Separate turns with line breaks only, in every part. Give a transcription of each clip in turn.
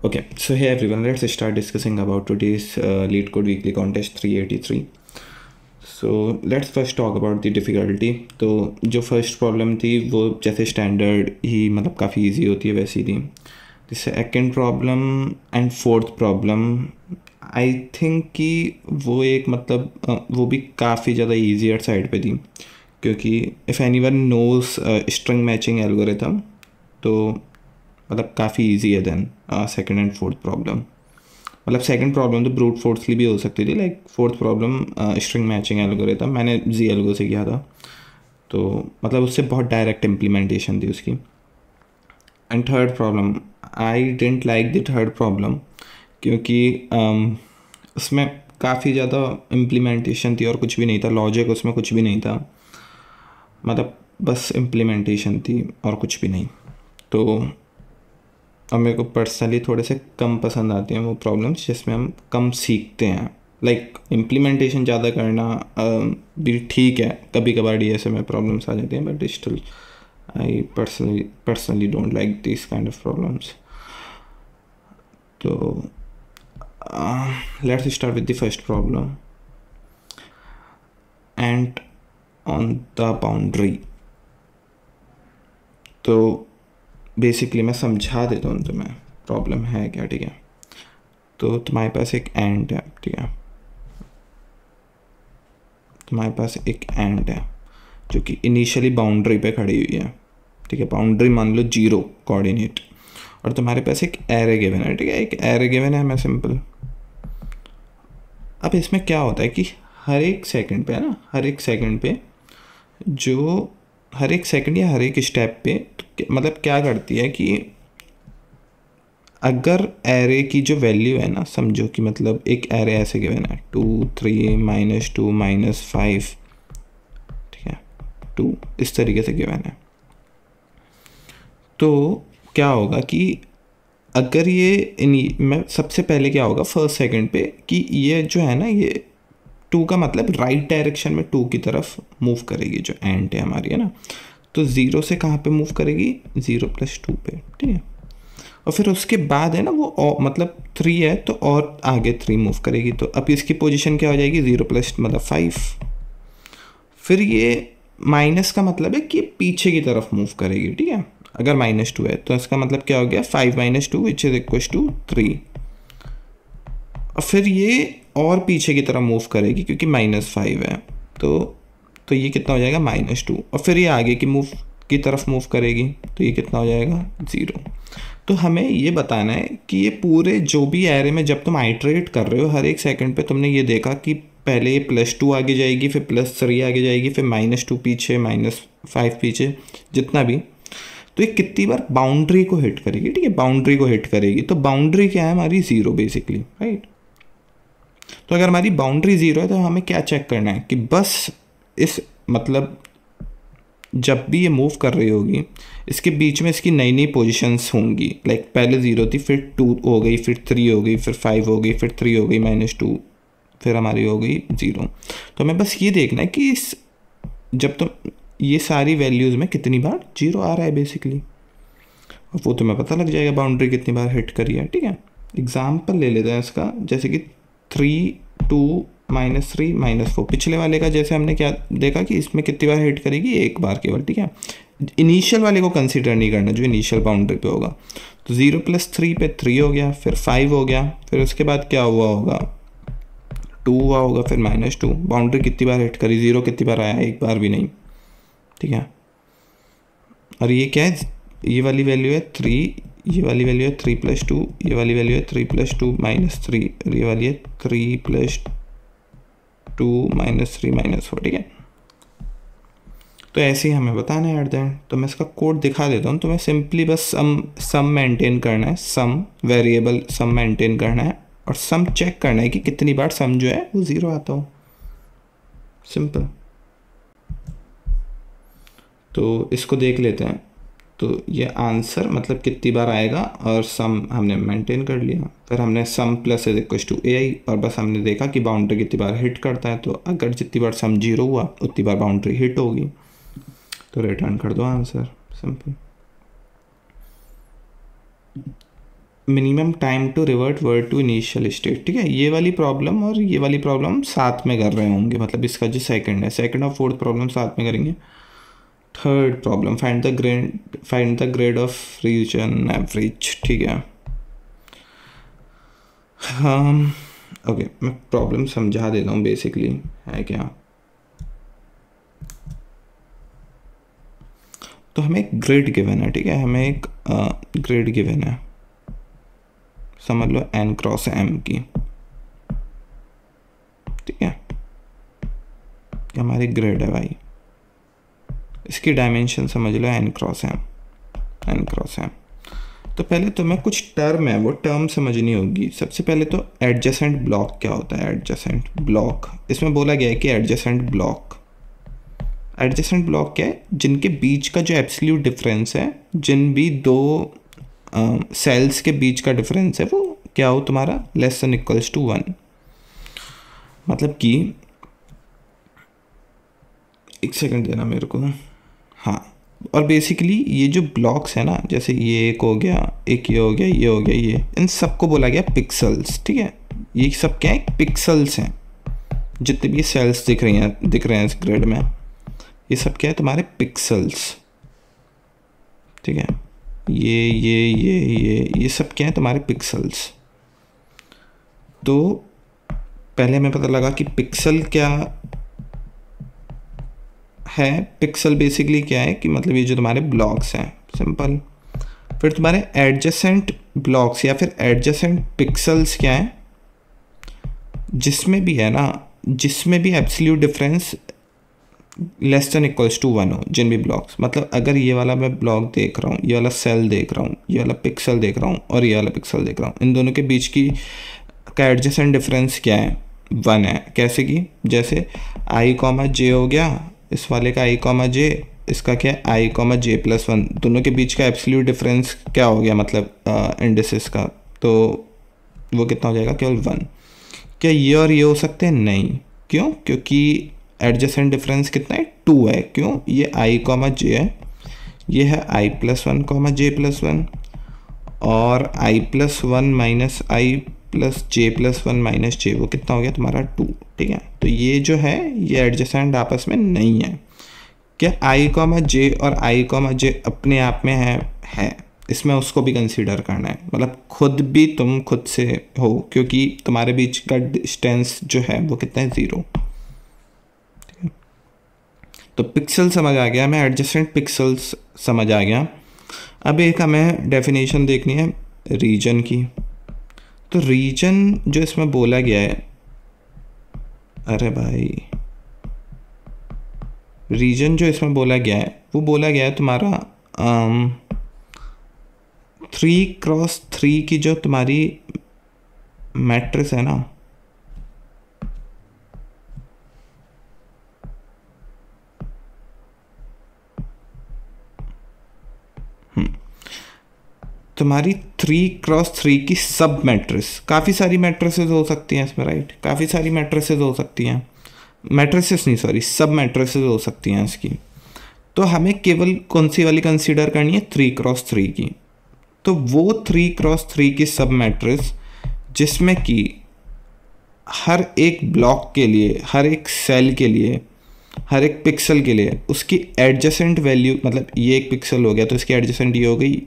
Okay, so hey everyone, let's start discussing about today's Lead Code Weekly Contest 383. So let's first talk about the difficulty. तो जो first problem थी वो जैसे standard ही मतलब काफ़ी easy होती है वैसी थी. The second problem and fourth problem I think कि वो एक मतलब वो भी काफ़ी ज़्यादा ईजियर साइड पे थी, क्योंकि if anyone knows string matching algorithm तो मतलब काफ़ी ईजी है then second and fourth problem. मतलब सेकंड प्रॉब्लम तो ब्रूट फोर्सली भी हो सकती थी, like fourth problem string matching algorithm मैंने जी एल्गो से किया था, तो मतलब उससे बहुत डायरेक्ट इम्प्लीमेंटेशन थी उसकी. And third problem I didn't like the third problem, क्योंकि उसमें काफ़ी ज़्यादा इम्प्लीमेंटेशन थी और कुछ भी नहीं था, लॉजिक उसमें कुछ भी नहीं था, मतलब बस इम्प्लीमेंटेशन थी और कुछ भी नहीं. तो अब मेरे को पर्सनली थोड़े से कम पसंद आते हैं वो प्रॉब्लम्स जिसमें हम कम सीखते हैं. लाइक इम्प्लीमेंटेशन ज़्यादा करना भी ठीक है, कभी कभार डीएसए में प्रॉब्लम्स आ जाती हैं, but still I personally don't like this kind of problems. तो let's start with the first problem. And on the boundary. तो बेसिकली मैं समझा देता हूँ तुम्हें प्रॉब्लम है क्या. ठीक है, तो तुम्हारे पास एक एंड है. ठीक है, तुम्हारे पास एक एंड है जो कि इनिशियली बाउंड्री पे खड़ी हुई है. ठीक है, बाउंड्री मान लो 0 कोऑर्डिनेट, और तुम्हारे पास एक एरे गिवन है. ठीक है, एक एरे गिवन है, मैं सिंपल. अब इसमें क्या होता है कि हर एक सेकंड पे है ना, हर एक सेकंड पे जो हर एक सेकंड या हर एक स्टेप पे मतलब क्या करती है कि अगर एरे की जो वैल्यू है ना, समझो कि मतलब एक एरे ऐसे गिवन है 2 3 -2 -5, ठीक है 2 इस तरीके से गिवन है. तो क्या होगा कि अगर ये मैं सबसे पहले क्या होगा फर्स्ट सेकंड पे कि ये जो है ना, ये 2 का मतलब राइट डायरेक्शन में 2 की तरफ मूव करेगी जो एंड है हमारी, है ना. तो 0 से कहाँ पे मूव करेगी, 0 + 2 पे. ठीक है, और फिर उसके बाद है ना वो मतलब 3 है तो और आगे 3 मूव करेगी. तो अब इसकी पोजीशन क्या हो जाएगी, 0 + मतलब 5. फिर ये माइनस का मतलब है कि पीछे की तरफ मूव करेगी. ठीक है, अगर -2 है तो इसका मतलब क्या हो गया, 5 - 2 विच इज इक्वल टू 3. और फिर ये और पीछे की तरफ मूव करेगी क्योंकि -5 है, तो ये कितना हो जाएगा, -2. और फिर ये आगे की तरफ मूव करेगी तो ये कितना हो जाएगा, 0. तो हमें ये बताना है कि ये पूरे जो भी एरे में जब तुम आइटरेट कर रहे हो हर एक सेकंड पे तुमने ये देखा कि पहले ये +2 आगे जाएगी, फिर +3 आगे जाएगी, फिर -2 पीछे, -5 पीछे, जितना भी, तो ये कितनी बार बाउंड्री को हिट करेगी. ठीक है, बाउंड्री को हिट करेगी. तो बाउंड्री क्या है हमारी, 0 बेसिकली, राइट. तो अगर हमारी बाउंड्री 0 है तो हमें क्या चेक करना है कि बस इस मतलब जब भी ये मूव कर रही होगी इसके बीच में इसकी नई नई पोजीशंस होंगी. लाइक पहले 0 थी, फिर 2 हो गई, फिर 3 हो गई, फिर 5 हो गई, फिर 3 हो गई, -2, फिर हमारी हो गई 0. तो हमें बस ये देखना है कि जब तुम ये सारी वैल्यूज़ में कितनी बार 0 आ रहा है बेसिकली, और वो तुम्हें पता लग जाएगा बाउंड्री कितनी बार हिट करी है. ठीक है, एग्जाम्पल ले लेते हैं इसका, जैसे कि 3 2 -3 -4. पिछले वाले का जैसे हमने क्या देखा कि इसमें कितनी बार हिट करेगी, एक बार केवल. ठीक है, इनिशियल वाले को कंसीडर नहीं करना जो इनिशियल बाउंड्री पे होगा. तो 0 + 3 पे 3 हो गया, फिर 5 हो गया, फिर उसके बाद क्या हुआ होगा, 2 हुआ होगा, फिर -2. बाउंड्री कितनी बार हिट करी, 0 कितनी बार आया, एक बार भी नहीं. ठीक है, और ये क्या है, ये वाली वैल्यू है 3, ये वाली वैल्यू है 3 + 2, ये वाली वैल्यू है 3 + 2 -3, और ये वाली है 3 + 2 -3 -4. ठीक है, तो ऐसे ही हमें बताना है एट द एंड. तो मैं इसका कोड दिखा देता हूँ. तो मैं सिंपली बस सम मेंटेन करना है, सम वेरिएबल सम मेंटेन करना है, और सम चेक करना है कि कितनी बार सम जो है वो 0 आता हो. सिंपल. तो इसको देख लेते हैं. तो ये आंसर मतलब कितनी बार आएगा, और सम हमने मेंटेन कर लिया. फिर हमने सम + = AI, और बस हमने देखा कि बाउंड्री कितनी बार हिट करता है. तो अगर जितनी बार सम 0 हुआ उतनी बार बाउंड्री हिट होगी, तो रिटर्न कर दो answer. Simple. Minimum time to revert word to initial state, ठीक है। ये वाली प्रॉब्लम और ये वाली प्रॉब्लम साथ में कर रहे होंगे, मतलब इसका जो सेकंड है, सेकंड और फोर्थ प्रॉब्लम साथ में करेंगे। Third problem, find the grid of region average, ठीक है। हाँ ओके, मैं प्रॉब्लम समझा देता हूँ बेसिकली है क्या। तो हमें एक ग्रिड गिवन है, ठीक है, हमें एक ग्रिड गिवन है, समझ लो n क्रॉस m की, ठीक है। ये हमारी ग्रिड है भाई, इसकी डायमेंशन समझ लो n क्रॉस m। तो पहले तुम्हें कुछ टर्म है वो टर्म समझनी होगी। सबसे पहले तो एडजेसेंट ब्लॉक क्या होता है। एडजेसेंट ब्लॉक, इसमें बोला गया है कि एडजेसेंट ब्लॉक क्या है, जिनके बीच का जो एब्सोल्यूट डिफरेंस है, जिन भी दो सेल्स के बीच का डिफरेंस है वो क्या हो तुम्हारा, लेस देन इक्वल्स टू 1। मतलब कि एक सेकंड देना मेरे को, हाँ। और बेसिकली ये जो ब्लॉक्स है ना, जैसे ये एक हो गया, एक ये हो गया, ये हो गया, ये इन सबको बोला गया पिक्सल्स, ठीक है। ये सब क्या है, पिक्सल्स हैं। जितने भी सेल्स दिख रहे हैं इस ग्रिड में, ये सब क्या है तुम्हारे पिक्सल्स, ठीक है। ये सब क्या है तुम्हारे पिक्सल्स। तो पहले हमें पता लगा कि पिक्सल क्या है। पिक्सल बेसिकली क्या है कि मतलब ये जो तुम्हारे ब्लॉक्स हैं, सिंपल। फिर तुम्हारे एडजेसेंट ब्लॉक्स या फिर एडजेसेंट पिक्सल्स क्या है, जिसमें भी है ना, जिसमें भी absolute difference less than equals to 1 हो, जिन भी ब्लॉक्स। मतलब अगर ये वाला मैं ब्लॉक देख रहा हूँ, ये वाला सेल देख रहा हूँ, ये वाला पिक्सल देख रहा हूँ और ये वाला पिक्सल देख रहा हूँ, इन दोनों के बीच की का एडजेसेंट डिफरेंस क्या है, 1 है। कैसे कि जैसे i, j हो गया, इस वाले का i, j, इसका क्या है i, j+1, दोनों के बीच का एब्सोल्यूट डिफरेंस क्या हो गया, मतलब इंडिसेस का, तो वो कितना हो जाएगा, केवल 1। क्या ये और ये हो सकते हैं, नहीं। क्यों, क्योंकि एडजेसेंट डिफरेंस कितना है, 2 है। क्यों, ये i, j है, ये है i+1, j+1, और i+1 minus i plus j+1 minus j, वो कितना हो गया तुम्हारा 2, ठीक है। तो ये जो है ये एडजेसेंट आपस में नहीं है। क्या i, j और i, j अपने आप में है, इसमें उसको भी कंसीडर करना है। मतलब खुद भी तुम खुद से हो, क्योंकि तुम्हारे बीच का डिस्टेंस जो है वो कितना है, 0। तो पिक्सल समझ आ गया, हमें एडजेसेंट पिक्सल्स समझ आ गया। अब एक हमें डेफिनेशन देखनी है रीजन की। तो रीजन जो इसमें बोला गया है, अरे भाई रीजन जो इसमें बोला गया है वो बोला गया है तुम्हारा 3x3 की जो तुम्हारी मैट्रिक्स है ना, तुम्हारी 3x3 की सब मैट्रिक्स, काफ़ी सारी मैट्रिसेस हो सकती हैं इसमें, राइट, काफ़ी सारी मैट्रिसेस हो सकती हैं, मैट्रिसेस नहीं सॉरी, सब मैट्रिसेस हो सकती हैं इसकी। तो हमें केवल कौन सी वाली कंसीडर करनी है, 3x3 की। तो वो 3x3 की सब मैट्रिक्स जिसमें कि हर एक ब्लॉक के लिए, हर एक सेल के लिए, हर एक पिक्सल के लिए उसकी एडजेसेंट वैल्यू, मतलब ये एक पिक्सल हो गया तो इसकी एडजेसेंट ये हो गई,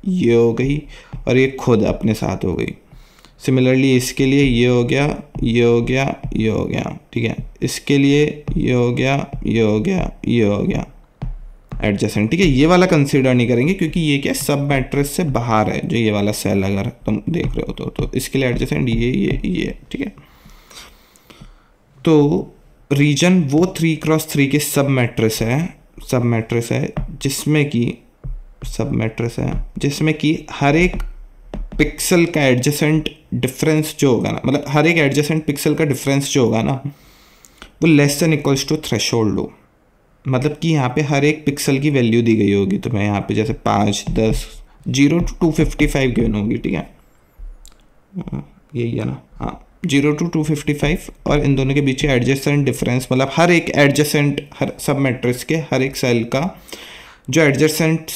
ये हो गई, और ये खुद अपने साथ हो गई। सिमिलरली इसके लिए ये हो गया, ये हो गया, ये हो गया, ठीक है। इसके लिए ये हो गया, ये हो गया, ये हो गया एडजेसेंट, ठीक है। ये वाला कंसीडर नहीं करेंगे क्योंकि ये क्या सब मैट्रिक्स से बाहर है, जो ये वाला सेल अगर तुम देख रहे हो तो इसके लिए एडजेसेंट ये, ठीक है। तो रीजन वो 3x3 के सब मैट्रिक्स है जिसमें कि हर एक पिक्सल का एडजेसेंट डिफरेंस जो होगा ना, मतलब हर एक एडजेसेंट पिक्सल का डिफरेंस जो होगा ना वो less than equals to threshold हो। मतलब कि यहाँ पे हर एक पिक्सल की वैल्यू दी गई होगी तुम्हें, यहाँ पे जैसे 5, 10, 0 to 255 गिवन होगी, ठीक है, यही है ना, हाँ, 0 to 255, और इन दोनों के बीच एडजेसेंट डिफरेंस, मतलब हर एक एडजेसेंट, हर सब मैट्रिक्स के हर एक सेल का जो एडजेसेंट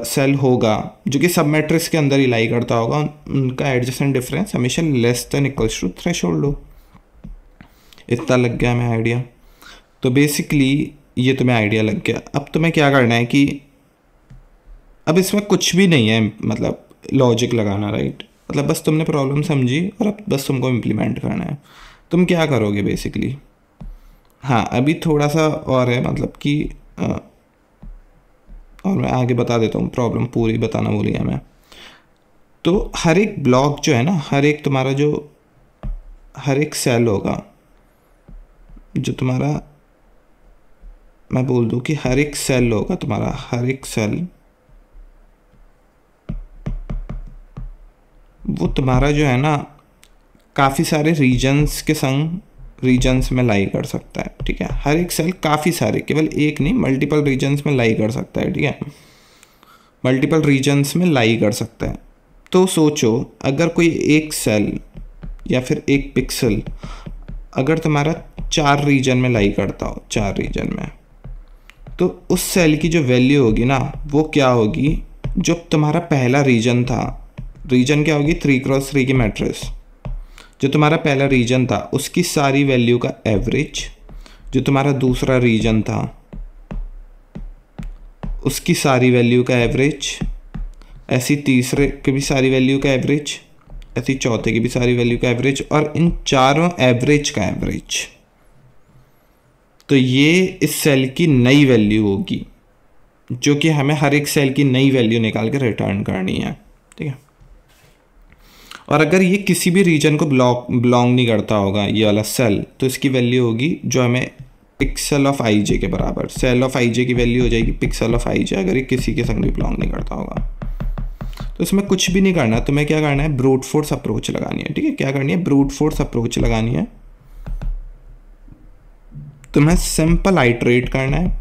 सेल होगा जो कि सब मैट्रिक्स के अंदर ही लाई करता होगा, उनका एडजेसेंट डिफरेंस हमेशा less than equals to threshold हो। इतना लग गया हमें आइडिया। तो बेसिकली ये तुम्हें आइडिया लग गया। अब तुम्हें क्या करना है कि अब इसमें कुछ भी नहीं है, मतलब लॉजिक लगाना, राइट। मतलब बस तुमने प्रॉब्लम समझी और अब बस तुमको इम्प्लीमेंट करना है। तुम क्या करोगे बेसिकली, हाँ अभी थोड़ा सा और है, मतलब कि और मैं आगे बता देता हूँ, प्रॉब्लम पूरी बताना भूल गया मैं। तो हर एक ब्लॉक जो है ना, हर एक तुम्हारा जो हर एक सेल होगा जो तुम्हारा, मैं बोल दूँ कि हर एक सेल होगा तुम्हारा, हर एक सेल वो तुम्हारा जो है ना काफ़ी सारे रीजन्स के संग रीजन्स में लाई कर सकता है, ठीक है। हर एक सेल काफ़ी सारे, केवल एक नहीं, मल्टीपल रीजन्स में लाई कर सकता है, ठीक है। मल्टीपल रीजन्स में लाई कर सकता है। तो सोचो अगर कोई एक सेल या फिर एक पिक्सल अगर तुम्हारा 4 रीजन में लाई करता हो, 4 रीजन में, तो उस सेल की जो वैल्यू होगी ना वो क्या होगी, जो तुम्हारा पहला रीजन था, रीजन क्या होगी 3x3 की मैट्रिक्स, जो तुम्हारा पहला रीजन था उसकी सारी वैल्यू का एवरेज, जो तुम्हारा दूसरा रीजन था उसकी सारी वैल्यू का एवरेज, ऐसी तीसरे की भी सारी वैल्यू का एवरेज, ऐसी चौथे की भी सारी वैल्यू का एवरेज, और इन चारों एवरेज का एवरेज। तो ये इस सेल की नई वैल्यू होगी, जो कि हमें हर एक सेल की नई वैल्यू निकाल के रिटर्न करनी है, ठीक है। और अगर ये किसी भी रीजन को बिलोंग नहीं करता होगा ये वाला सेल, तो इसकी वैल्यू होगी जो हमें पिक्सल ऑफ आई जे के बराबर, सेल ऑफ आई जे की वैल्यू हो जाएगी पिक्सल ऑफ आई जे, अगर ये किसी के संग भी बिलोंग नहीं करता होगा। तो इसमें कुछ भी नहीं करना, तुम्हें क्या करना है, ब्रूट फोर्स अप्रोच लगानी है, ठीक है। क्या करनी है, ब्रूट फोर्स अप्रोच लगानी है। तुम्हें सिंपल आइटरेट करना है,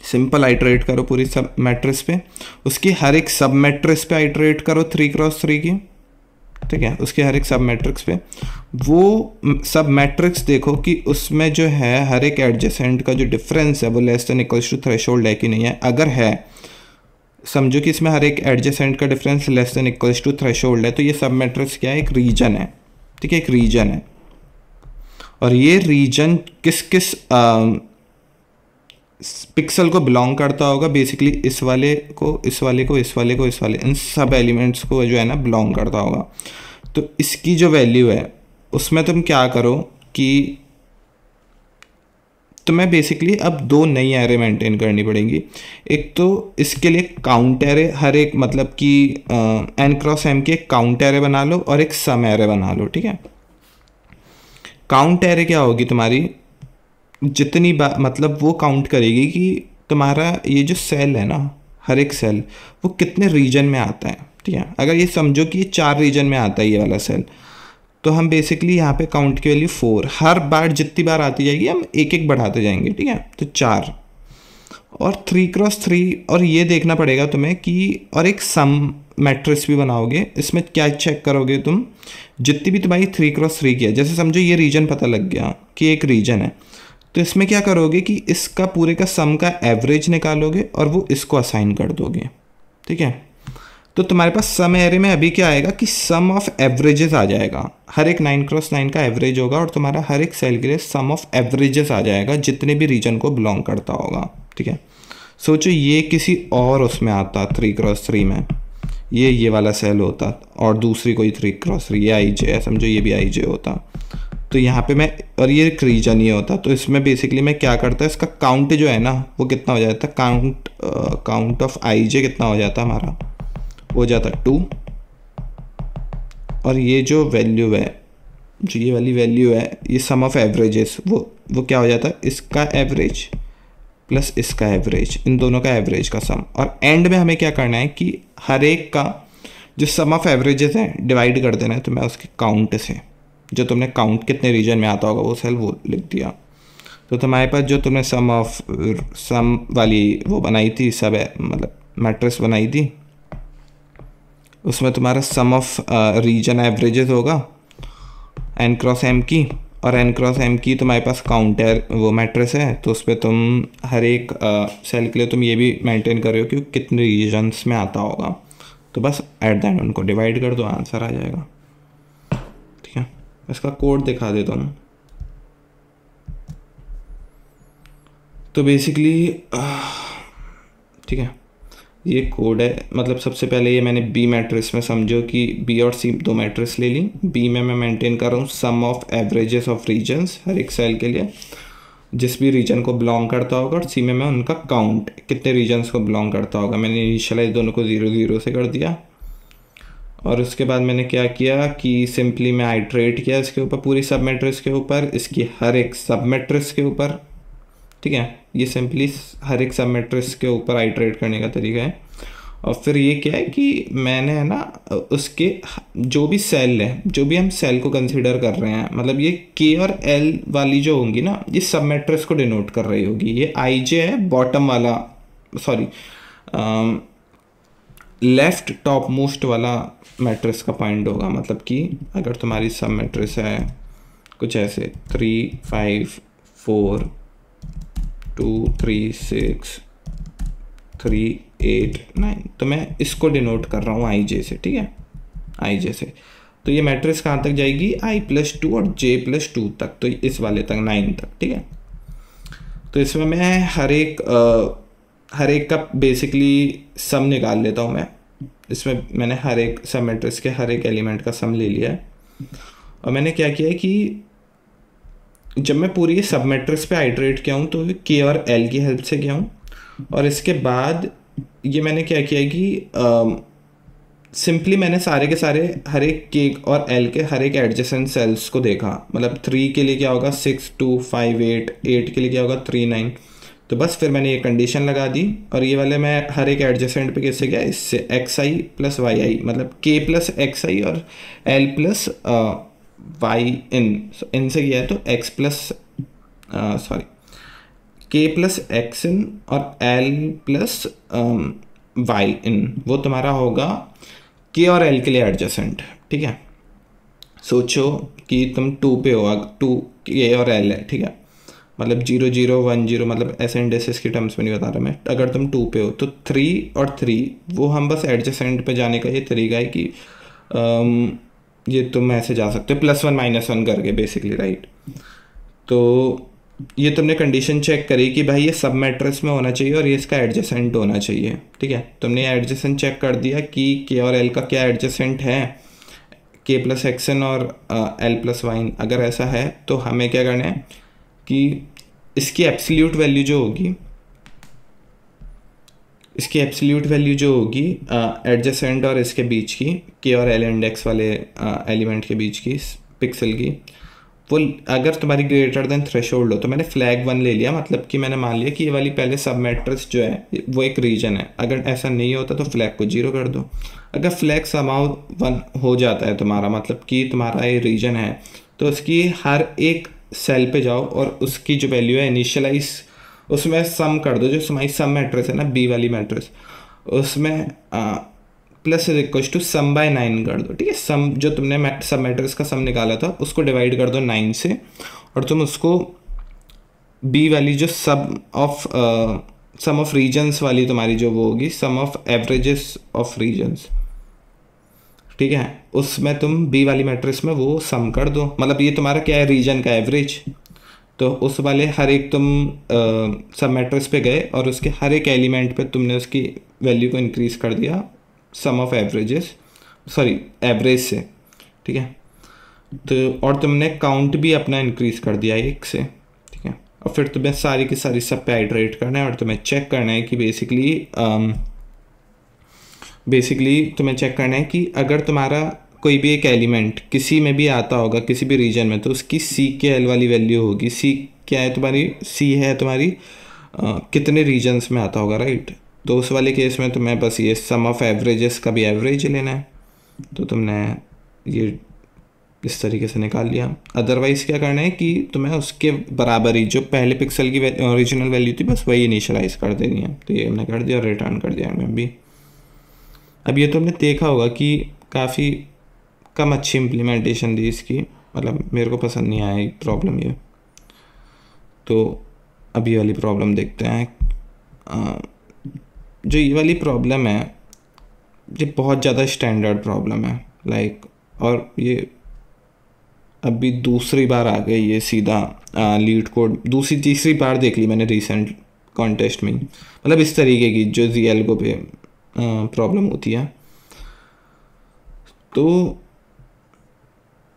सिंपल आइटरेट करो पूरी सब मैट्रिक्स पे, उसकी हर एक सब मैट्रिक्स पे आइटरेट करो 3x3 की, ठीक है। उसके हर एक सब मैट्रिक्स पे वो सब मैट्रिक्स देखो कि उसमें जो है हर एक एडजेसेंट का जो डिफरेंस है वो less than equals to threshold है कि नहीं है। अगर है, समझो कि इसमें हर एक एडजेसेंट का difference less than equals to threshold है, तो ये सब मैट्रिक्स क्या है, एक रीजन है, ठीक है, एक रीजन है। और ये रीजन किस किस पिक्सल को बिलोंग करता होगा, बेसिकली इस वाले को, इस वाले को, इस वाले को, इस वाले, इन सब एलिमेंट्स को जो है ना बिलोंग करता होगा। तो इसकी जो वैल्यू है उसमें तुम क्या करो कि तुम्हें बेसिकली अब 2 नई एरे मेंटेन करनी पड़ेंगी। एक तो इसके लिए काउंट एरे, हर एक मतलब कि n×m की एक काउंट एरे बना लो और एक सम एरे बना लो, ठीक है। काउंट एरे क्या होगी तुम्हारी, जितनी बार मतलब वो काउंट करेगी कि तुम्हारा ये जो सेल है ना, हर एक सेल वो कितने रीजन में आता है, ठीक है। अगर ये समझो कि ये 4 रीजन में आता है ये वाला सेल, तो हम बेसिकली यहाँ पे काउंट की वैल्यू 4, हर बार जितनी बार आती जाएगी हम एक एक बढ़ाते जाएंगे, ठीक है। तो 4 और 3x3, और ये देखना पड़ेगा तुम्हें कि, और एक सम मैट्रिक्स भी बनाओगे। इसमें क्या चेक करोगे तुम, जितनी भी तुम्हारी 3x3 की है, जैसे समझो ये रीजन पता लग गया कि एक रीजन है, तो इसमें क्या करोगे कि इसका पूरे का सम का एवरेज निकालोगे और वो इसको असाइन कर दोगे, ठीक है। तो तुम्हारे पास सम एरे में अभी क्या आएगा कि सम ऑफ एवरेजेस आ जाएगा, हर एक 9x9 का एवरेज होगा और तुम्हारा हर एक सेल के लिए सम ऑफ एवरेजेस आ जाएगा जितने भी रीजन को बिलोंग करता होगा, ठीक है। सोचो ये किसी और उसमें आता 3x3 में, ये वाला सेल होता और दूसरी कोई 3x3, ये आई जे है, समझो ये भी आई जे होता, तो यहाँ पे मैं, और ये एक रीजन ही होता, तो इसमें बेसिकली मैं क्या करता, इसका काउंट जो है ना वो कितना हो जाता, काउंट ऑफ आई जे कितना हो जाता हमारा, हो जाता 2, और ये जो वैल्यू है, जो ये वाली वैल्यू है, ये सम ऑफ एवरेजेस, वो क्या हो जाता है, इसका एवरेज प्लस इसका एवरेज, इन दोनों का एवरेज का सम। और एंड में हमें क्या करना है कि हर एक का जो सम ऑफ एवरेजेस है डिवाइड कर देना है, तो मैं उसके काउंट से, जो तुमने काउंट कितने रीजन में आता होगा वो सेल वो लिख दिया। तो तुम्हारे पास जो तुमने सम वाली वो बनाई थी, सब मतलब मैट्रिक्स बनाई थी, उसमें तुम्हारा सम ऑफ रीजन एवरेजेस होगा n×m की, और n क्रॉस m की तुम्हारे पास काउंटर वो मैट्रिक्स है, तो उस पर तुम हर एक सेल के लिए तुम ये भी मेंटेन कर रहे हो कि कितने रीजन्स में आता होगा, तो बस एट द एंड उनको डिवाइड कर दो, आंसर आ जाएगा। ठीक है, इसका कोड दिखा देता हूँ। तो बेसिकली ठीक है, ये कोड है। मतलब सबसे पहले ये मैंने बी मैट्रिक्स में, समझो कि बी और सी दो मैट्रिक्स ले ली। बी में मैं मेंटेन कर रहा हूँ सम ऑफ एवरेजेस ऑफ रीजन्स हर एक सेल के लिए जिस भी रीजन को बिलोंग करता होगा, और सी में मैं उनका काउंट कितने रीजन्स को बिलोंग करता होगा। मैंने इनिशियलाइज दोनों को 0 0 से कर दिया, और उसके बाद मैंने क्या किया कि सिंपली मैं आइट्रेट किया इसके ऊपर, पूरी सब मैट्रिक्स के ऊपर, इसकी हर एक सब मैट्रिक्स के ऊपर। ठीक है, ये सिंपली हर एक सब मैट्रिक्स के ऊपर आइट्रेट करने का तरीका है। और फिर ये क्या है कि मैंने है ना उसके जो भी सेल है, जो भी हम सेल को कंसीडर कर रहे हैं, मतलब ये के और एल वाली जो होंगी ना, ये सब मैट्रिक्स को डिनोट कर रही होगी। ये आई जे है बॉटम वाला, सॉरी लेफ्ट टॉप मोस्ट वाला मैट्रिक्स का पॉइंट होगा। मतलब कि अगर तुम्हारी सब मैट्रिक्स है कुछ ऐसे 3 5 4 2 3 6 3 8 9, तो मैं इसको डिनोट कर रहा हूँ आई जे से। ठीक है, आई जे से। तो ये मैट्रिक्स कहाँ तक जाएगी, i+2 और j+2 तक, तो इस वाले तक 9 तक। ठीक है, तो इसमें मैं हर एक का बेसिकली सम निकाल लेता हूँ मैं। इसमें मैंने हर एक सब मैट्रिक्स के हर एक एलिमेंट का सम ले लिया है। और मैंने क्या किया है कि जब मैं पूरी सब मैट्रिक्स पे आइट्रेट किया हूँ तो के और एल की हेल्प से किया हूँ। और इसके बाद ये मैंने क्या किया है कि सिंपली मैंने सारे के सारे हर एक के और एल के हर एक एडजेसेंट सेल्स को देखा। मतलब 3 के लिए क्या होगा 6 2 5 8, 8 के लिए क्या होगा 3 9। तो बस फिर मैंने ये कंडीशन लगा दी, और ये वाले मैं हर एक एडजेसेंट पे कैसे गया, इससे xi + yi, मतलब k + xi और l + y इन से किया है, तो x plus sorry k + x इन और l + y इन, वो तुम्हारा होगा k और l के लिए एडजेसेंट। ठीक है, सोचो कि तुम 2 पे हो, 2 k और l है। ठीक है, मतलब 0 0 1 0, मतलब ऐसे इंडेसेस के टर्म्स में नहीं बता रहा मैं। अगर तुम 2 पे हो तो 3 और 3 वो हम बस एडजेसेंट पे जाने का ये तरीका है कि ये तुम ऐसे जा सकते हो +1 -1 करके बेसिकली, राइट। तो ये तुमने कंडीशन चेक करी कि भाई ये सब मैट्रिक्स में होना चाहिए और ये इसका एडजेसेंट होना चाहिए। ठीक है, तुमने एडजेसेंट चेक कर दिया कि के और एल का क्या एडजेसेंट है, k + x n और l + y। अगर ऐसा है तो हमें क्या करना है कि इसकी एब्सोल्यूट वैल्यू जो होगी, इसकी एब्सोल्यूट वैल्यू जो होगी एडजेसेंट और इसके बीच की, के और एल इंडेक्स वाले एलिमेंट के बीच की पिक्सल की, वो अगर तुम्हारी ग्रेटर देन थ्रेशोल्ड हो, तो मैंने फ्लैग 1 ले लिया। मतलब कि मैंने मान लिया कि ये वाली पहले सब मैट्रिक्स जो है वो एक रीजन है। अगर ऐसा नहीं होता तो फ्लैग को 0 कर दो। अगर फ्लैग समाउ 1 हो जाता है तुम्हारा, मतलब कि तुम्हारा ये रीजन है, तो उसकी हर एक सेल पे जाओ और उसकी जो वैल्यू है इनिशियलाइज उसमें सम कर दो। जो हमारी सम मैट्रिक्स है ना, बी वाली मैट्रिक्स, उसमें += sum/9 कर दो। ठीक है, सम जो तुमने सब मैट्रिक्स का सम निकाला था उसको डिवाइड कर दो 9 से, और तुम उसको बी वाली जो सम ऑफ रीजन्स वाली तुम्हारी जो वो होगी, सम ऑफ एवरेजेस ऑफ रीजन्स, ठीक है, उसमें तुम बी वाली मैट्रिक्स में वो सम कर दो। मतलब ये तुम्हारा क्या है, रीजन का एवरेज। तो उस वाले हर एक तुम सब मैट्रिक्स पे गए और उसके हर एक एलिमेंट पे तुमने उसकी वैल्यू को इंक्रीज कर दिया सम ऑफ एवरेजेस, सॉरी एवरेज से। ठीक है, तो और तुमने काउंट भी अपना इंक्रीज कर दिया 1 से। ठीक है, और फिर तुम्हें सारी की सारी सब पे आइट्रेट करना है और तुम्हें चेक करना है कि बेसिकली तुम्हें चेक करना है कि अगर तुम्हारा कोई भी एक एलिमेंट किसी में भी आता होगा किसी भी रीजन में, तो उसकी सी के एल वाली वैल्यू होगी। सी क्या है तुम्हारी, सी है तुम्हारी कितने रीजन्स में आता होगा, राइट। तो उस वाले केस में तुम्हें बस ये सम ऑफ एवरेजेस का भी एवरेज लेना है। तो तुमने ये इस तरीके से निकाल लिया। अदरवाइज़ क्या करना है कि तुम्हें उसके बराबर ही जो पहले पिक्सल की ओरिजिनल वैल्यू थी बस वही इनिशियलाइज कर देनी है। तो ये हमने कर दिया और रिटर्न कर दिया मैं भी। अब ये तुमने देखा होगा कि काफ़ी कम अच्छी इम्प्लीमेंटेशन दी इसकी, मतलब मेरे को पसंद नहीं आया प्रॉब्लम ये। तो अब ये वाली प्रॉब्लम देखते हैं। जो ये वाली प्रॉब्लम है ये बहुत ज़्यादा स्टैंडर्ड प्रॉब्लम है लाइक, और ये अभी दूसरी बार आ गई ये सीधा लीड कोड, दूसरी तीसरी बार देख ली मैंने रिसेंट कॉन्टेस्ट में। मतलब इस तरीके की जो जी एल्गो पे प्रॉब्लम होती है। तो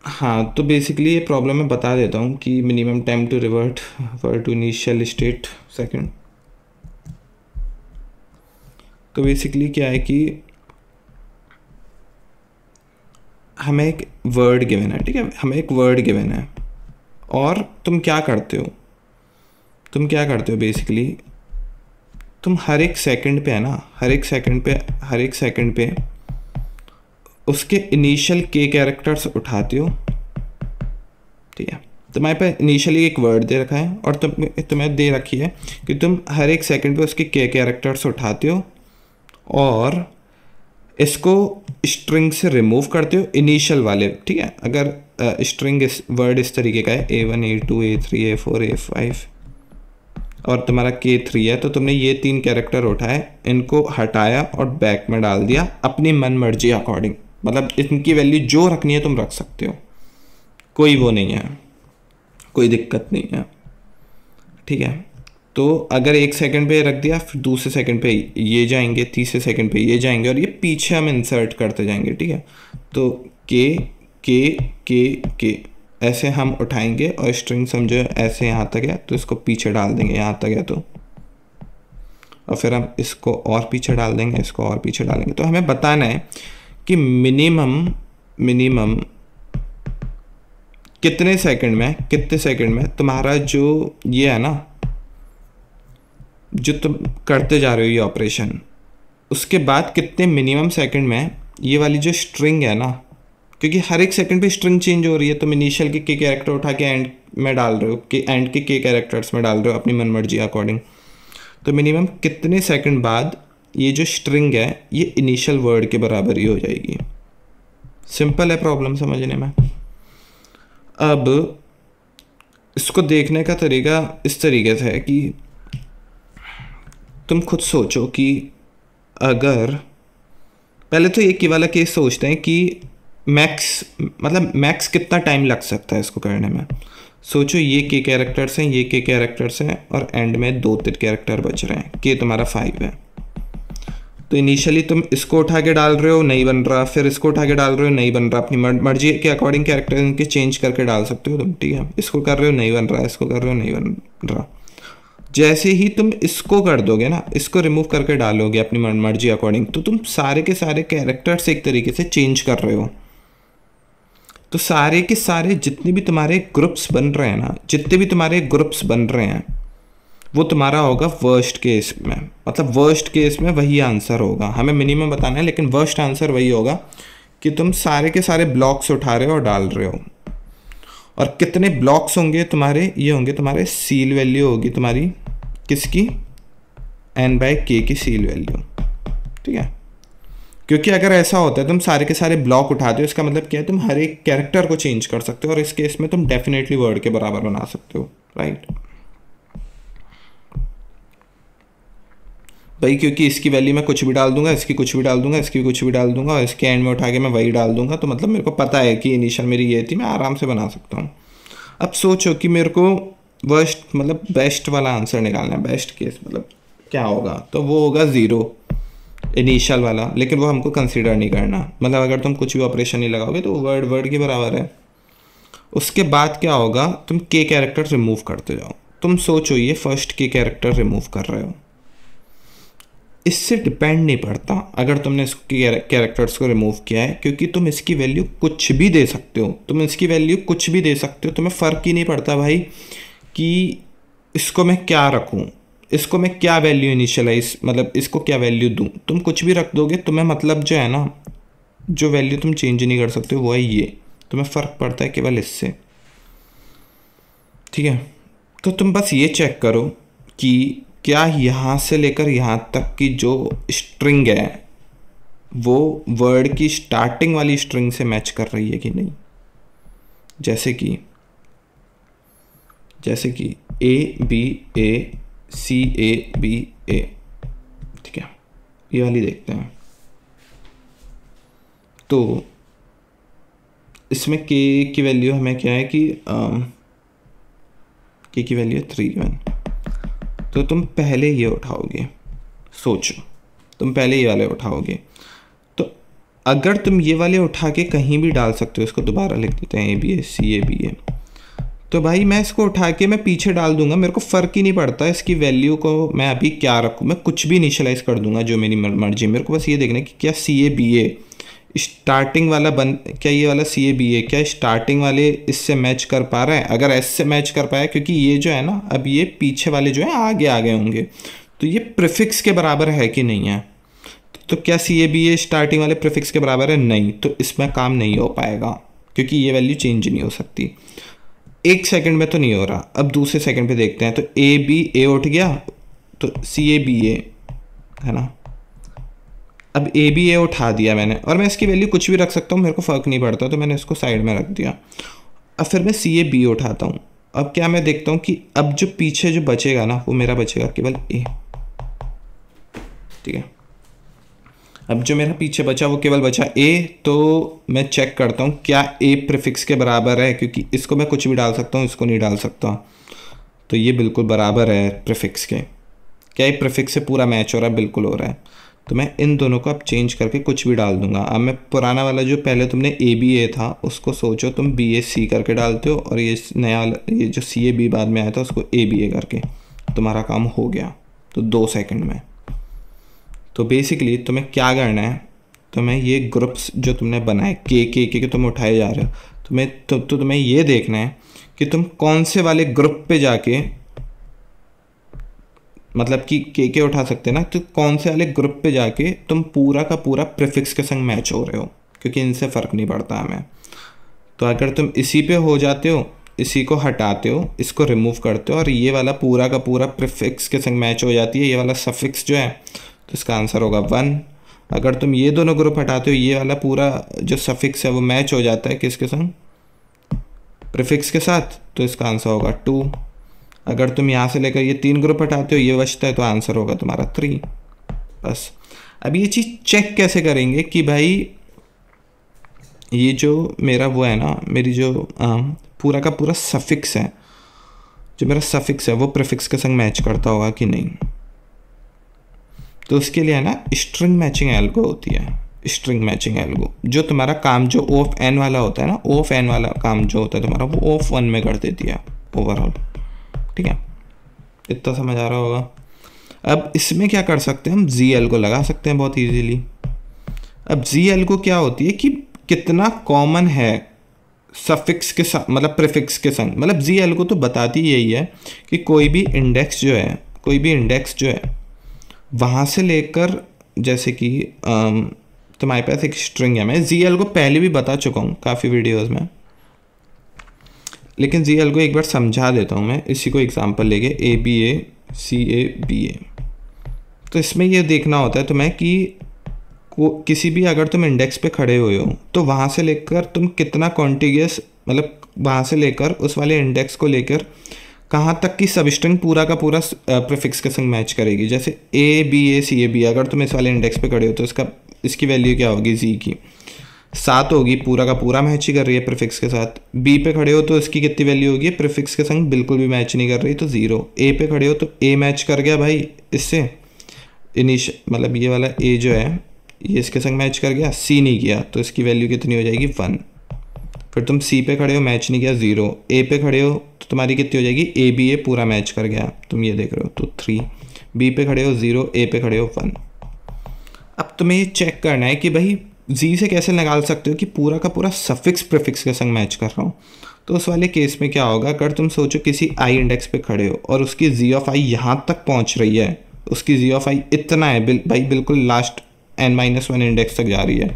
हाँ, तो बेसिकली ये प्रॉब्लम मैं बता देता हूँ कि minimum time to revert to initial state second. तो बेसिकली क्या है कि हमें एक वर्ड गिवन है, ठीक है, हमें एक वर्ड गिवन है और तुम क्या करते हो बेसिकली तुम हर एक सेकंड पे है ना, हर एक सेकंड पे उसके इनिशियल के कैरेक्टर्स उठाते हो, ठीक है। तुम्हारे पास इनिशियली एक वर्ड दे रखा है और तुम्हें दे रखी है कि तुम हर एक सेकंड पे उसके के कैरेक्टर्स उठाते हो और इसको स्ट्रिंग से रिमूव करते हो इनिशियल वाले, ठीक है। अगर स्ट्रिंग वर्ड इस तरीके का है A1 A2 A3 A4 A5 और तुम्हारा K3 है, तो तुमने ये 3 कैरेक्टर उठाए, इनको हटाया और बैक में डाल दिया अपनी मन मर्जी अकॉर्डिंग। मतलब इनकी वैल्यू जो रखनी है तुम रख सकते हो, कोई वो नहीं है, कोई दिक्कत नहीं है, ठीक है। तो अगर एक सेकंड पे रख दिया, फिर दूसरे सेकंड पे ये जाएंगे, तीसरे सेकंड पे ये जाएंगे और ये पीछे हम इंसर्ट करते जाएंगे, ठीक है। तो के ऐसे हम उठाएंगे और स्ट्रिंग समझो ऐसे यहाँ तक है तो इसको पीछे डाल देंगे, यहाँ तक है तो, और फिर हम इसको और पीछे डाल देंगे, इसको और पीछे डालेंगे। तो हमें बताना है कि मिनिमम कितने सेकंड में तुम्हारा जो ये है ना, जो तुम करते जा रहे हो ये ऑपरेशन, उसके बाद कितने मिनिमम सेकंड में ये वाली जो स्ट्रिंग है ना, क्योंकि हर एक सेकंड पे स्ट्रिंग चेंज हो रही है, तुम इनिशियल के कैरेक्टर उठा के एंड में डाल रहे हो, कि एंड के कैरेक्टर्स में डाल रहे हो अपनी मनमर्जी अकॉर्डिंग। तो मिनिमम कितने सेकंड बाद ये जो स्ट्रिंग है ये इनिशियल वर्ड के बराबर ही हो जाएगी। सिंपल है प्रॉब्लम समझने में। अब इसको देखने का तरीका इस तरीके से है कि तुम खुद सोचो कि अगर पहले तो एक ही वाला केस सोचते हैं कि मैक्स कितना टाइम लग सकता है इसको करने में। सोचो ये के कैरेक्टर्स हैं, ये के कैरेक्टर्स हैं और एंड में 2-3 कैरेक्टर बच रहे हैं, के तुम्हारा 5 है। तो इनिशियली तुम इसको उठा के डाल रहे हो, नहीं बन रहा, फिर इसको उठा के डाल रहे हो, नहीं बन रहा, अपनी मर्जी के अकॉर्डिंग कैरेक्टर इनके चेंज करके डाल सकते हो तुम, ठीक है। इसको कर रहे हो नहीं बन रहा, इसको कर रहे हो नहीं बन रहा। जैसे ही तुम इसको कर दोगे ना, इसको रिमूव करके डालोगे अपनी मर्जी अकॉर्डिंग, तो तुम सारे के सारे कैरेक्टर्स एक तरीके से चेंज कर रहे हो। तो सारे के सारे जितने भी तुम्हारे ग्रुप्स बन रहे हैं वो तुम्हारा होगा वर्स्ट केस में, मतलब वर्स्ट केस में वही आंसर होगा। हमें मिनिमम बताना है लेकिन वर्स्ट आंसर वही होगा कि तुम सारे के सारे ब्लॉक्स उठा रहे हो और डाल रहे हो। और कितने ब्लॉक्स होंगे तुम्हारे, ये होंगे तुम्हारे सील वैल्यू होगी तुम्हारी किसकी, n/k की सील वैल्यू, ठीक है। क्योंकि अगर ऐसा होता है तुम सारे के सारे ब्लॉक उठाते हो, इसका मतलब क्या है, तुम हर एक कैरेक्टर को चेंज कर सकते हो और इस केस में तुम डेफिनेटली वर्ड के बराबर बना सकते हो, राइट भाई। क्योंकि इसकी वैल्यू मैं कुछ भी डाल दूंगा, इसकी कुछ भी डाल दूंगा, इसकी कुछ भी डाल दूंगा और इसके एंड में उठा के मैं वही डाल दूंगा, तो मतलब मेरे को पता है कि इनिशियल मेरी ये थी, मैं आराम से बना सकता हूँ। अब सोचो कि मेरे को वर्स्ट मतलब बेस्ट वाला आंसर निकालना है, बेस्ट केस मतलब क्या होगा, तो वो होगा 0 इनिशियल वाला, लेकिन वो हमको कंसीडर नहीं करना। मतलब अगर तुम कुछ भी ऑपरेशन नहीं लगाओगे तो वर्ड के बराबर है। उसके बाद क्या होगा, तुम के कैरेक्टर रिमूव करते जाओ। तुम सोचो ये फर्स्ट के कैरेक्टर रिमूव कर रहे हो, इससे डिपेंड नहीं पड़ता अगर तुमने इसके कैरेक्टर्स को रिमूव किया है, क्योंकि तुम इसकी वैल्यू कुछ भी दे सकते हो, तुम्हें फ़र्क ही नहीं पड़ता भाई कि इसको मैं क्या रखूं, इसको मैं क्या वैल्यू इनिशियलाइज मतलब इसको क्या वैल्यू दूं। तुम कुछ भी रख दोगे, तुम्हें मतलब जो है ना, जो वैल्यू तुम चेंज नहीं कर सकते वो है ये, तुम्हें फ़र्क पड़ता है केवल इससे, ठीक है। तो तुम बस ये चेक करो कि क्या यहाँ से लेकर यहाँ तक की जो स्ट्रिंग है वो वर्ड की स्टार्टिंग वाली स्ट्रिंग से मैच कर रही है कि नहीं। जैसे कि A B A C A B ए, ठीक है, ये वाली देखते हैं। तो इसमें के की वैल्यू हमें क्या है कि के की वैल्यू है 3 तो तुम पहले ये उठाओगे, सोचो तुम पहले ये वाले उठाओगे, तो अगर तुम ये वाले उठा के कहीं भी डाल सकते हो, इसको दोबारा लिख देते हैं A B A C A B ए, तो भाई मैं इसको उठा के मैं पीछे डाल दूंगा, मेरे को फ़र्क ही नहीं पड़ता इसकी वैल्यू को मैं अभी क्या रखूँ, मैं कुछ भी इनिशियलाइज़ कर दूंगा जो मेरी मर्जी। मेरे को बस ये देखना है कि क्या सी ए बी ए स्टार्टिंग वाला क्या ये वाला सी ए बी ए क्या स्टार्टिंग वाले इससे मैच कर पा रहा है। अगर एस से मैच कर पाया, क्योंकि ये जो है ना अब ये पीछे वाले जो है आगे आ गए होंगे, तो ये प्रीफिक्स के बराबर है कि नहीं है। तो क्या सी ए बी ए स्टार्टिंग वाले प्रीफिक्स के बराबर है? नहीं, तो इसमें काम नहीं हो पाएगा क्योंकि ये वैल्यू चेंज नहीं हो सकती। एक सेकंड में तो नहीं हो रहा, अब दूसरे सेकंड पे देखते हैं। तो ए बी ए उठ गया तो सी ए बी ए है ना, अब ए बी ए उठा दिया मैंने, और मैं इसकी वैल्यू कुछ भी रख सकता हूँ, मेरे को फ़र्क नहीं पड़ता, तो मैंने इसको साइड में रख दिया। अब फिर मैं सी ए बी उठाता हूँ। अब क्या मैं देखता हूँ कि अब जो पीछे जो बचेगा ना वो मेरा बचेगा केवल ए, ठीक है। अब जो मेरा पीछे बचा वो केवल बचा ए, तो मैं चेक करता हूँ क्या ए प्रीफिक्स के बराबर है, क्योंकि इसको मैं कुछ भी डाल सकता हूँ, इसको नहीं डाल सकता, तो ये बिल्कुल बराबर है प्रीफिक्स के। क्या ये प्रीफिक्स से पूरा मैच हो रहा है? बिल्कुल हो रहा है। तो मैं इन दोनों को अब चेंज करके कुछ भी डाल दूंगा। अब मैं पुराना वाला जो पहले तुमने ए बी ए था उसको सोचो तुम बी ए सी करके डालते हो, और ये नया वाला ये जो सी ए बी बाद में आया था उसको ए बी ए करके, तुम्हारा काम हो गया। तो 2 सेकंड में। तो बेसिकली तुम्हें क्या करना है, तुम्हें ये ग्रुप्स जो तुमने बनाए के तुम उठाए जा रहे हो, तुम्हें ये देखना है कि तुम कौन से वाले ग्रुप पे जाके, मतलब कि के उठा सकते हैं ना, तो कौन से वाले ग्रुप पे जाके तुम पूरा का पूरा प्रीफिक्स के संग मैच हो रहे हो, क्योंकि इनसे फ़र्क नहीं पड़ता हमें। तो अगर तुम इसी पे हो जाते हो, इसी को हटाते हो, इसको रिमूव करते हो, और ये वाला पूरा का पूरा प्रीफिक्स के संग मैच हो जाती है, ये वाला सफिक्स जो है, तो इसका आंसर होगा 1। अगर तुम ये दोनों ग्रुप हटाते हो, ये वाला पूरा जो सफिक्स है वो मैच हो जाता है किसके संग? प्रीफिक्स के साथ, तो इसका आंसर होगा 2। अगर तुम यहाँ से लेकर ये 3 ग्रुप हटाते हो, ये बचता है, तो आंसर होगा तुम्हारा 3। बस। अब ये चीज़ चेक कैसे करेंगे कि भाई ये जो मेरा वो है ना, मेरी जो पूरा का पूरा सफिक्स है, जो मेरा सफिक्स है वो प्रीफिक्स के संग मैच करता होगा कि नहीं। तो उसके लिए है ना स्ट्रिंग मैचिंग एल्गो होती है, स्ट्रिंग मैचिंग एल्गो, जो तुम्हारा काम जो O ऑफ N वाला होता है ना, O ऑफ N वाला काम जो होता है तुम्हारा, वो O ऑफ 1 में कर देती है ओवरऑल, ठीक है। इतना समझ आ रहा होगा। अब इसमें क्या कर सकते हैं हम, जी एल्गो लगा सकते हैं बहुत इजीली। अब जी एल्गो क्या होती है कि कितना कॉमन है सफिक्स के साथ, मतलब प्रीफिक्स के संग। मतलब जी एल्गो तो बताती यही है कि कोई भी इंडेक्स जो है वहाँ से लेकर, जैसे कि तुम्हारे पास एक स्ट्रिंग है, मैं जी एल्गो पहले भी बता चुका हूँ काफ़ी वीडियोज़ में, लेकिन जी एल्गो एक बार समझा देता हूँ मैं, इसी को एग्जांपल लेके A B A C A B ए। तो इसमें ये देखना होता है तुम्हें कि किसी भी अगर तुम इंडेक्स पे खड़े हुए हो, तो वहाँ से लेकर तुम कितना कॉन्टिगियस, मतलब वहाँ से लेकर उस वाले इंडेक्स को लेकर कहाँ तक की सब स्ट्रिंग पूरा का पूरा प्रीफिक्स के संग मैच करेगी। जैसे A B A C A B, अगर तुम इस वाले इंडेक्स पे खड़े हो तो इसकी वैल्यू क्या होगी, जी की 7 होगी, पूरा का पूरा मैच ही कर रही है प्रीफिक्स के साथ। बी पे खड़े हो तो इसकी कितनी वैल्यू होगी, प्रीफिक्स के संग बिल्कुल भी मैच नहीं कर रही, तो 0। ए पे खड़े हो तो ए मैच कर गया भाई इससे, मतलब ये वाला ए जो है ये इसके संग मैच कर गया, सी नहीं किया तो इसकी वैल्यू कितनी हो जाएगी, 1। फिर तुम सी पे खड़े हो, मैच नहीं किया, 0। ए पे खड़े हो तो तुम्हारी कितनी हो जाएगी, ए बी ए पूरा मैच कर गया, तुम ये देख रहे हो, तो 3। बी पे खड़े हो 0, ए पे खड़े हो 1। अब तुम्हें ये चेक करना है कि भाई जी से कैसे निकाल सकते हो कि पूरा का पूरा सफिक्स प्रीफिक्स के संग मैच कर रहा हूँ। तो उस वाले केस में क्या होगा, अगर तुम सोचो किसी आई इंडेक्स पे खड़े हो और उसकी जी ऑफ आई यहाँ तक पहुँच रही है, उसकी जी ऑफ आई इतना है भाई, बिल्कुल लास्ट n-1 इंडेक्स तक जा रही है,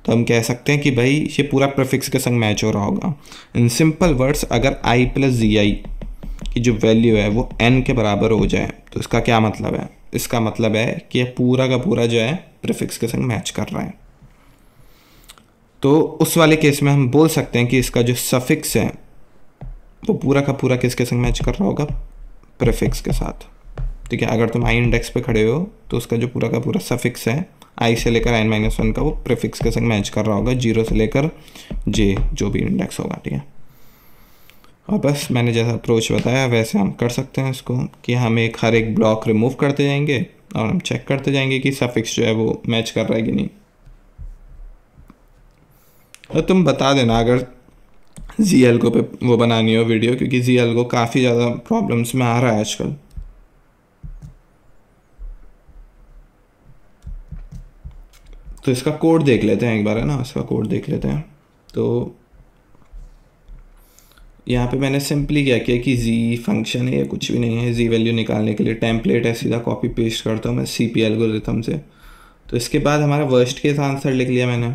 तो हम कह सकते हैं कि भाई ये पूरा प्रीफिक्स के संग मैच हो रहा होगा। इन सिंपल वर्ड्स, अगर i प्लस जी आई की जो वैल्यू है वो n के बराबर हो जाए, तो इसका क्या मतलब है, इसका मतलब है कि यह पूरा का पूरा जो है प्रीफिक्स के संग मैच कर रहा है। तो उस वाले केस में हम बोल सकते हैं कि इसका जो सफिक्स है वो पूरा का पूरा किसके संग मैच कर रहा होगा, प्रीफिक्स के साथ। ठीक है, अगर तुम आई इंडेक्स पे खड़े हो तो उसका जो पूरा का पूरा सफिक्स है आई से लेकर n-1 का वो प्रीफिक्स के संग मैच कर रहा होगा, 0 से लेकर j जो भी इंडेक्स होगा। ठीक है, और बस मैंने जैसा अप्रोच बताया वैसे हम कर सकते हैं इसको, कि हम हर एक ब्लॉक रिमूव करते जाएंगे और हम चेक करते जाएंगे कि सफिक्स जो है वो मैच कर रहा है कि नहीं। और तुम बता देना अगर ZL को पे वो बनानी हो वीडियो, क्योंकि ZL को काफ़ी ज़्यादा प्रॉब्लम्स में आ रहा है आजकल। तो इसका कोड देख लेते हैं एक बार, है ना, इसका कोड देख लेते हैं। तो यहाँ पे मैंने सिंपली क्या किया कि z फंक्शन है या कुछ भी नहीं है, z वैल्यू निकालने के लिए टेम्पलेट है, सीधा कॉपी पेस्ट करता हूँ मैं CP एल्गोरिथम से। तो इसके बाद हमारा वर्स्ट केस आंसर लिख लिया मैंने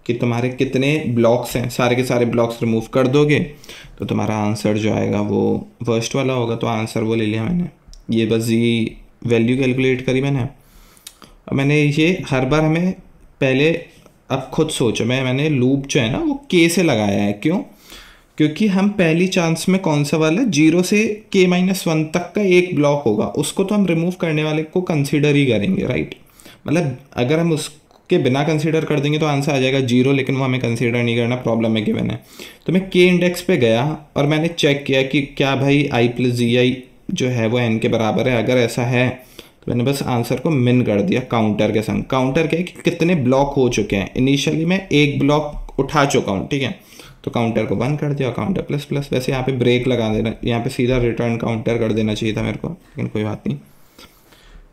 कि तुम्हारे कितने ब्लॉक्स हैं, सारे के सारे ब्लॉक्स रिमूव कर दोगे तो तुम्हारा आंसर जो आएगा वो वर्स्ट वाला होगा। तो आंसर वो ले लिया मैंने, ये बस z वैल्यू कैलकुलेट करी मैंने। और मैंने ये हर बार हमें पहले, अब खुद सोचो, मैंने लूप जो है ना वो k से लगाया है। क्यों? क्योंकि हम पहली चांस में कौन सा वाला 0 से k-1 तक का एक ब्लॉक होगा, उसको तो हम रिमूव करने वाले को कंसीडर ही करेंगे, राइट। मतलब अगर हम उसके बिना कंसीडर कर देंगे तो आंसर आ जाएगा 0, लेकिन वो हमें कंसीडर नहीं करना, प्रॉब्लम में गिवन है। तो मैं k इंडेक्स पे गया और मैंने चेक किया कि क्या भाई i + zi जो है वो n के बराबर है। अगर ऐसा है तो मैंने बस आंसर को मिन कर दिया काउंटर के संग। काउंटर क्या है कि कितने ब्लॉक हो चुके हैं, इनिशियली मैं एक ब्लॉक उठा चुका हूँ। ठीक है, तो काउंटर को 1 कर दिया, काउंटर ++। वैसे यहाँ पे ब्रेक लगा देना, यहाँ पे सीधा रिटर्न काउंटर कर देना चाहिए था मेरे को, लेकिन कोई बात नहीं।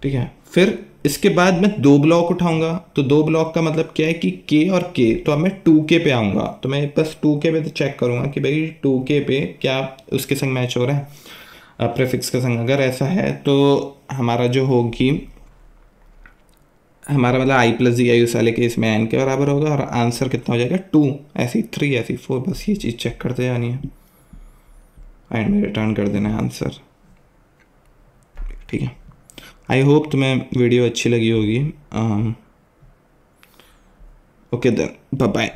ठीक है, फिर इसके बाद मैं 2 ब्लॉक उठाऊंगा। तो 2 ब्लॉक का मतलब क्या है कि k और k, तो अब मैं 2k पे आऊँगा। तो मैं बस 2k पे तो चेक करूँगा कि भाई 2k पे क्या उसके संग मैच हो रहा है, प्रीफिक्स के संग। अगर ऐसा है तो हमारा जो होगी, हमारा मतलब i + zi उस वाले केस में n के बराबर होगा, और आंसर कितना हो जाएगा 2, ऐसी 3, ऐसी 4। बस ये चीज़ चेक करते जानी है, एंड में रिटर्न कर देना है आंसर। ठीक है, आई होप तुम्हें वीडियो अच्छी लगी होगी। Okay then, bye bye.